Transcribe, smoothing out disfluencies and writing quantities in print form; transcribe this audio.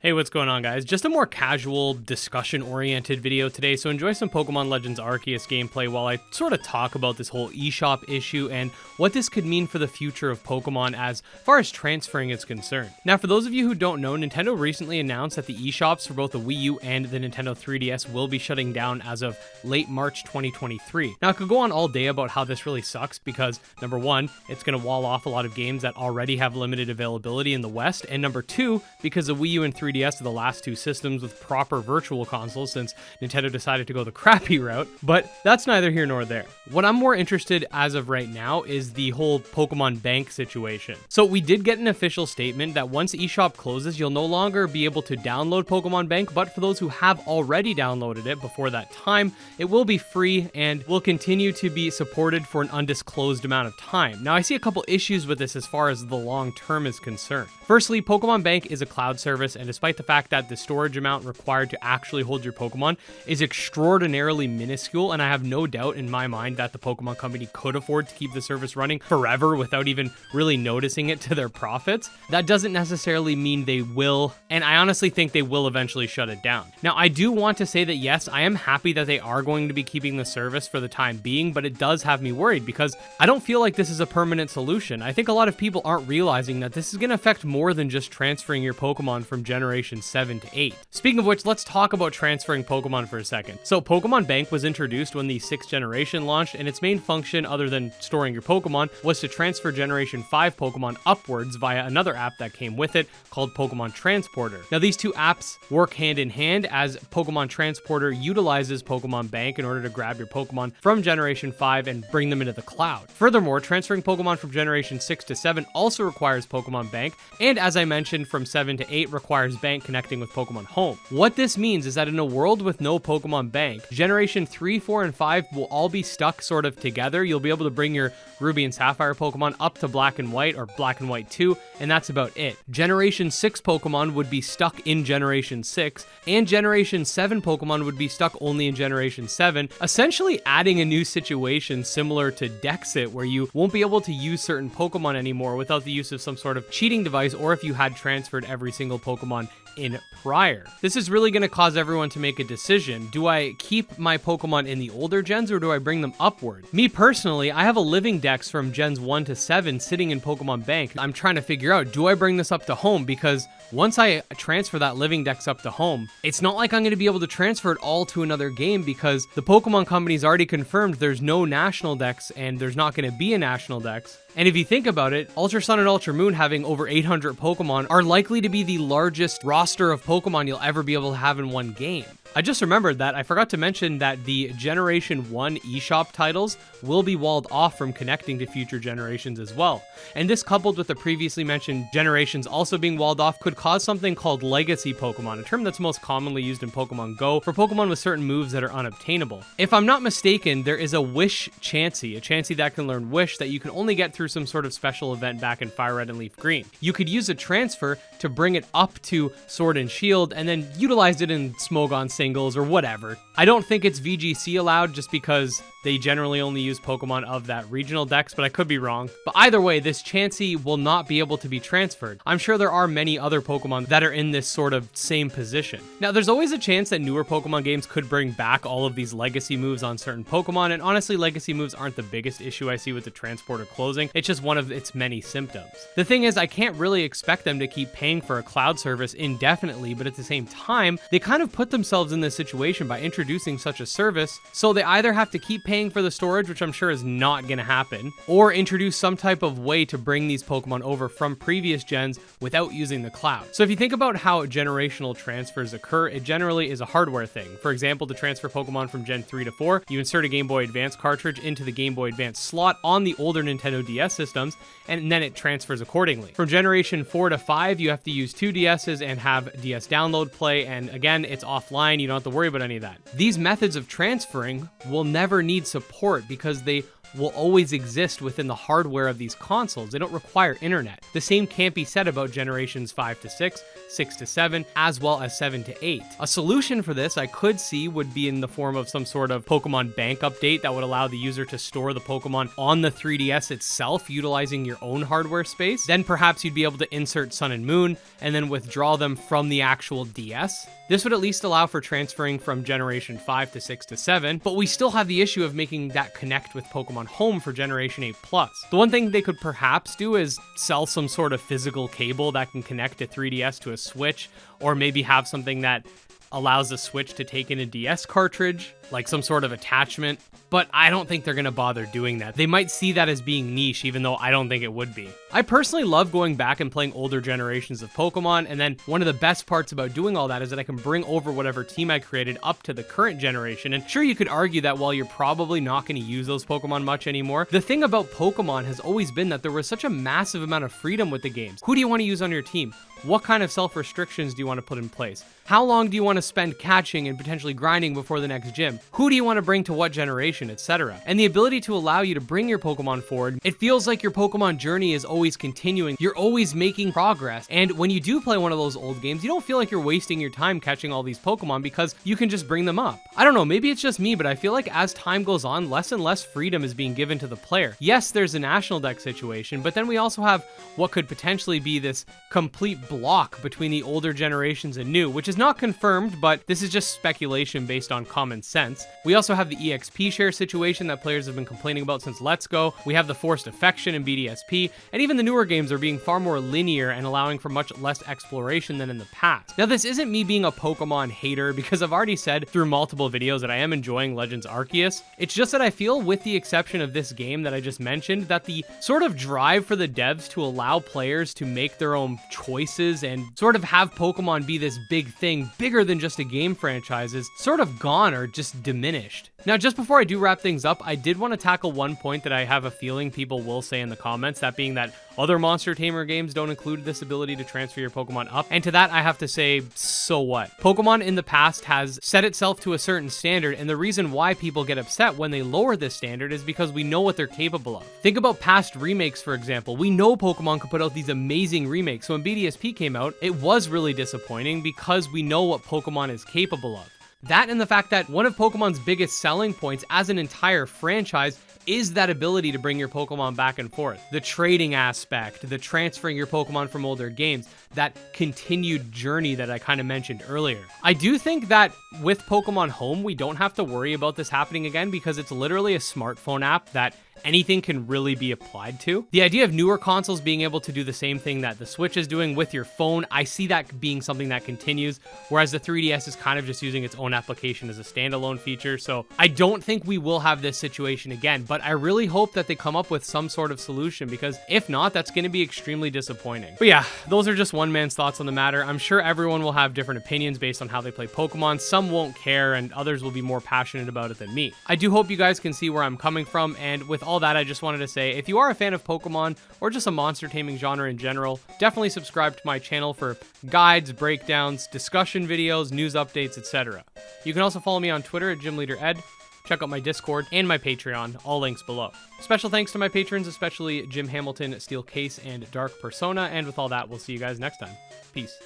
Hey, what's going on, guys? Just a more casual, discussion-oriented video today, so enjoy some Pokemon Legends Arceus gameplay while I sort of talk about this whole eShop issue and what this could mean for the future of Pokemon as far as transferring is concerned. Now, for those of you who don't know, Nintendo recently announced that the eShops for both the Wii U and the Nintendo 3DS will be shutting down as of late March 2023. Now, I could go on all day about how this really sucks because, number one, it's going to wall off a lot of games that already have limited availability in the West, and number two, because the Wii U and 3DS are the last two systems with proper virtual consoles since Nintendo decided to go the crappy route, but that's neither here nor there. What I'm more interested as of right now is the whole Pokemon Bank situation. So we did get an official statement that once eShop closes, you'll no longer be able to download Pokemon Bank, but for those who have already downloaded it before that time, it will be free and will continue to be supported for an undisclosed amount of time. Now, I see a couple issues with this as far as the long term is concerned. Firstly, Pokemon Bank is a cloud service, and despite the fact that the storage amount required to actually hold your Pokemon is extraordinarily minuscule, and I have no doubt in my mind that the Pokemon Company could afford to keep the service running forever without even really noticing it to their profits, that doesn't necessarily mean they will, and I honestly think they will eventually shut it down. Now, I do want to say that yes, I am happy that they are going to be keeping the service for the time being, but it does have me worried because I don't feel like this is a permanent solution. I think a lot of people aren't realizing that this is going to affect more than just transferring your Pokemon from Generation 7 to 8. Speaking of which, let's talk about transferring Pokemon for a second. So Pokemon Bank was introduced when the 6th generation launched, and its main function, other than storing your Pokemon, was to transfer Generation 5 Pokemon upwards via another app that came with it called Pokemon Transporter. Now, these two apps work hand in hand, as Pokemon Transporter utilizes Pokemon Bank in order to grab your Pokemon from Generation 5 and bring them into the cloud. Furthermore, transferring Pokemon from Generation 6 to 7 also requires Pokemon Bank, and as I mentioned, from 7 to 8 requires Bank connecting with Pokemon Home. What this means is that in a world with no Pokemon Bank, Generation 3, 4, and 5 will all be stuck sort of together. You'll be able to bring your Ruby and Sapphire Pokemon up to Black and White or Black and White 2, and that's about it. Generation 6 Pokemon would be stuck in Generation 6, and Generation 7 Pokemon would be stuck only in Generation 7, essentially adding a new situation similar to Dexit, where you won't be able to use certain Pokemon anymore without the use of some sort of cheating device, or if you had transferred every single Pokemon in prior. This is really going to cause everyone to make a decision. Do I keep my Pokemon in the older gens, or do I bring them upward? Me personally, I have a living dex from gens 1 to 7 sitting in Pokemon Bank. I'm trying to figure out, do I bring this up to home? Because once I transfer that living dex up to home, it's not like I'm going to be able to transfer it all to another game, because the Pokemon Company's already confirmed there's no national dex and there's not going to be a national dex. And if you think about it, Ultra Sun and Ultra Moon having over 800 Pokemon are likely to be the largest roster of Pokemon you'll ever be able to have in one game. I just remembered that I forgot to mention that the Generation 1 eShop titles will be walled off from connecting to future generations as well. And this, coupled with the previously mentioned generations also being walled off, could cause something called Legacy Pokemon, a term that's most commonly used in Pokemon Go for Pokemon with certain moves that are unobtainable. If I'm not mistaken, there is a Wish Chansey, a Chansey that can learn Wish that you can only get through some sort of special event back in Fire Red and Leaf Green. You could use a transfer to bring it up to Sword and Shield and then utilize it in Smogon singles or whatever. I don't think it's VGC allowed just because they generally only use Pokemon of that regional dex, but I could be wrong. But either way, this Chansey will not be able to be transferred. I'm sure there are many other Pokemon that are in this sort of same position. Now, there's always a chance that newer Pokemon games could bring back all of these legacy moves on certain Pokemon, and honestly, legacy moves aren't the biggest issue I see with the transporter closing. It's just one of its many symptoms. The thing is, I can't really expect them to keep paying for a cloud service indefinitely, but at the same time, they kind of put themselves in this situation by introducing such a service, so they either have to keep paying for the storage, which I'm sure is not going to happen, or introduce some type of way to bring these Pokemon over from previous gens without using the cloud. So if you think about how generational transfers occur, it generally is a hardware thing. For example, to transfer Pokemon from Gen 3 to 4, you insert a Game Boy Advance cartridge into the Game Boy Advance slot on the older Nintendo DS systems, and then it transfers accordingly. From Generation 4 to 5, you have to use 2 DSs and have DS download play, and again, it's offline, you don't have to worry about any of that. These methods of transferring will never need support because they will always exist within the hardware of these consoles. They don't require internet. The same can't be said about generations 5 to 6, 6 to 7, as well as 7 to 8. A solution for this I could see would be in the form of some sort of Pokemon Bank update that would allow the user to store the Pokemon on the 3DS itself, utilizing your own hardware space. Then perhaps you'd be able to insert Sun and Moon and then withdraw them from the actual DS. This would at least allow for transferring from generation 5 to 6 to 7, but we still have the issue of making that connect with Pokemon Home for generation 8 plus. The one thing they could perhaps do is sell some sort of physical cable that can connect a 3DS to a Switch, or maybe have something that allows the Switch to take in a DS cartridge, like some sort of attachment, but I don't think they're gonna bother doing that. They might see that as being niche, even though I don't think it would be. I personally love going back and playing older generations of Pokemon, and then one of the best parts about doing all that is that I can bring over whatever team I created up to the current generation. And sure, you could argue that while you're probably not gonna use those Pokemon much anymore, the thing about Pokemon has always been that there was such a massive amount of freedom with the games. Who do you want to use on your team? What kind of self-restrictions do you want to put in place? How long do you want to spend catching and potentially grinding before the next gym? Who do you want to bring to what generation, etc.? And the ability to allow you to bring your Pokemon forward, it feels like your Pokemon journey is always continuing. You're always making progress. And when you do play one of those old games, you don't feel like you're wasting your time catching all these Pokemon because you can just bring them up. I don't know, maybe it's just me, but I feel like as time goes on, less and less freedom is being given to the player. Yes, there's a national deck situation, but then we also have what could potentially be this complete block between the older generations and new, which is not confirmed, but this is just speculation based on common sense. We also have the EXP share situation that players have been complaining about since Let's Go. We have the forced affection in BDSP, and even the newer games are being far more linear and allowing for much less exploration than in the past. Now, this isn't me being a Pokemon hater, because I've already said through multiple videos that I am enjoying Legends Arceus. It's just that I feel, with the exception of this game that I just mentioned, that the sort of drive for the devs to allow players to make their own choices and sort of have Pokemon be this big thing, bigger than just a game franchise, is sort of gone or just diminished. Now, just before I do wrap things up, I did want to tackle one point that I have a feeling people will say in the comments, that being that other Monster Tamer games don't include this ability to transfer your Pokemon up. And to that, I have to say, so what? Pokemon in the past has set itself to a certain standard, and the reason why people get upset when they lower this standard is because we know what they're capable of. Think about past remakes, for example. We know Pokemon could put out these amazing remakes. So when BDSP came out, it was really disappointing because we know what Pokemon is capable of. That and the fact that one of Pokemon's biggest selling points as an entire franchise is that ability to bring your Pokemon back and forth. The trading aspect, the transferring your Pokemon from older games, that continued journey that I kind of mentioned earlier. I do think that with Pokemon Home, we don't have to worry about this happening again because it's literally a smartphone app that anything can really be applied to. The idea of newer consoles being able to do the same thing that the Switch is doing with your phone, I see that being something that continues, whereas the 3DS is kind of just using its own application as a standalone feature. So I don't think we will have this situation again, but I really hope that they come up with some sort of solution, because if not, that's going to be extremely disappointing. But yeah, those are just one man's thoughts on the matter. I'm sure everyone will have different opinions based on how they play Pokemon. Some won't care and others will be more passionate about it than me. I do hope you guys can see where I'm coming from, and with all that, I just wanted to say, if you are a fan of Pokemon or just a monster taming genre in general, definitely subscribe to my channel for guides, breakdowns, discussion videos, news updates, etc. You can also follow me on Twitter at GymLeaderEd. Check out my Discord and my Patreon, all links below. Special thanks to my patrons, especially Jim Hamilton, Steel Case, and Dark Persona, and with all that, we'll see you guys next time. Peace.